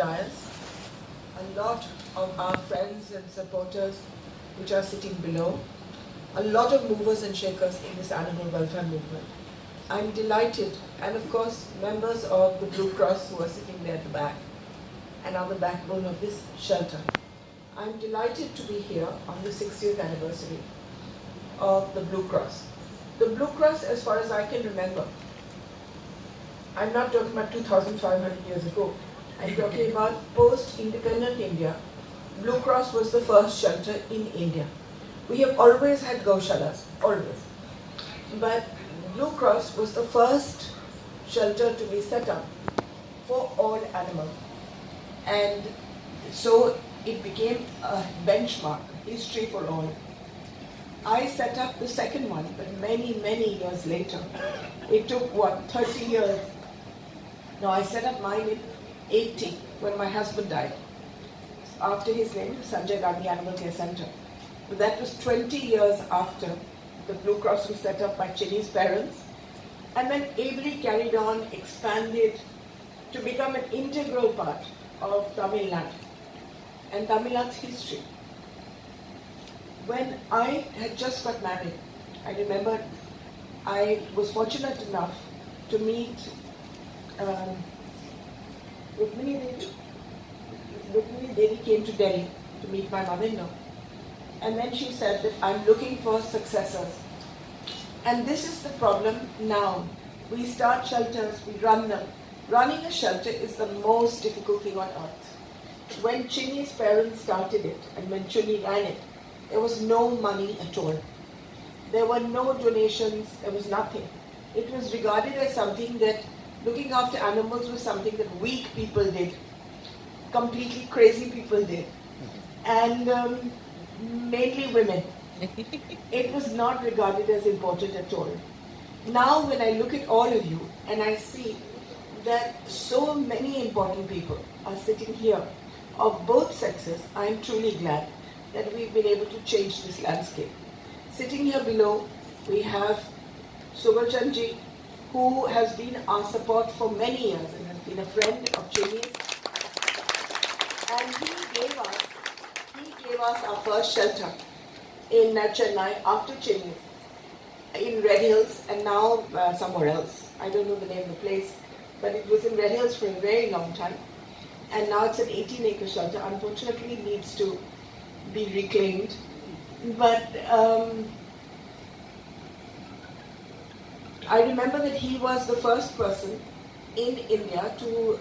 dais, a lot of our friends and supporters which are sitting below, a lot of movers and shakers in this animal welfare movement. I'm delighted, and of course members of the Blue Cross who are sitting there at the back and are the backbone of this shelter. I'm delighted to be here on the 60th anniversary of the Blue Cross. The Blue Cross, as far as I can remember, I'm not talking about 2,500 years ago, I'm talking about post-independent India. Blue Cross was the first shelter in India. We have always had gaushalas, always. But Blue Cross was the first shelter to be set up for all animals. And so it became a benchmark, history for all. I set up the second one, but many, many years later. It took, 30 years? No, I set up mine in 80, when my husband died. After his name, Sanjay Gandhi Animal Care Center. But that was 20 years after the Blue Cross was set up by Chinese parents, and then ably carried on, expanded to become an integral part of Tamil Nadu and Tamil Nadu's history. When I had just got married, I remember I was fortunate enough to meet Rukmini Devi came to Delhi to meet my mother-in-law. And then she said that I'm looking for successors. And this is the problem now. We start shelters, we run them. Running a shelter is the most difficult thing on earth. When Chinese parents started it and when Chuni ran it, there was no money at all. There were no donations, there was nothing. It was regarded as something that looking after animals was something that weak people did, completely crazy people did, and mainly women. It was not regarded as important at all. Now when I look at all of you and I see that so many important people are sitting here of both sexes, I am truly glad that we've been able to change this landscape. Sitting here below, we have Somayaji, who has been our support for many years and has been a friend of Chinese. And he gave us our first shelter in Chennai after Chinese, in Red Hills, and now somewhere else. I don't know the name of the place, but it was in Red Hills for a very long time. And now it's an 18-acre shelter. Unfortunately, it needs to be reclaimed. But I remember that he was the first person in India to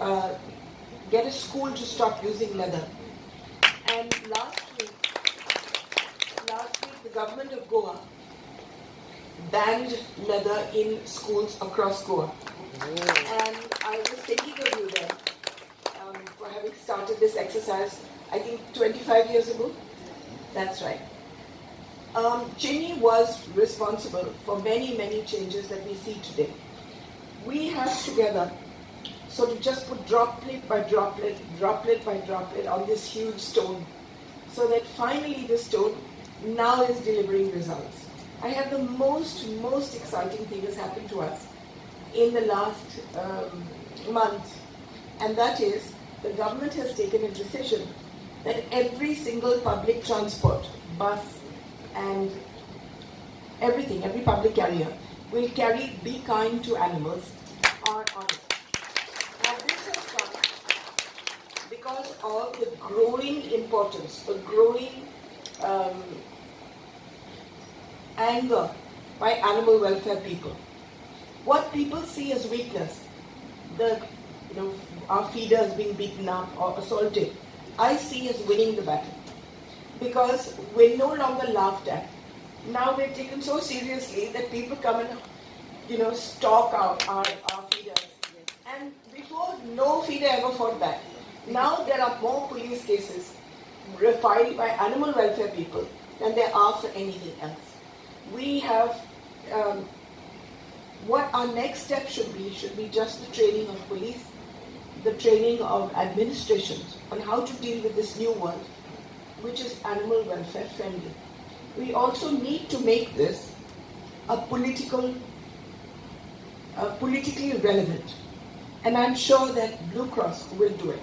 get a school to stop using leather. And last week, the government of Goa banned leather in schools across Goa. And I was thinking of you then for having started this exercise, I think 25 years ago. That's right. Chinny was responsible for many, many changes that we see today. We have together sort of just put droplet by droplet, droplet by droplet on this huge stone, so that finally the stone now is delivering results. I have the most exciting thing has happened to us in the last month, and that is the government has taken a decision that every single public transport, bus and everything, every public carrier will carry Be Kind to Animals on it. Now this has come because of the growing importance, the growing anger by animal welfare people. What people see as weakness, our feeders being beaten up or assaulted, I see as winning the battle. Because we're no longer laughed at. Now we're taken so seriously that people come and, stalk our feeders. And before, no feeder ever fought back. Now there are more police cases filed by animal welfare people than there are for anything else. We have, what our next step should be just the training of police, the training of administrations on how to deal with this new world, which is animal welfare friendly. We also need to make this politically relevant. And I'm sure that Blue Cross will do it.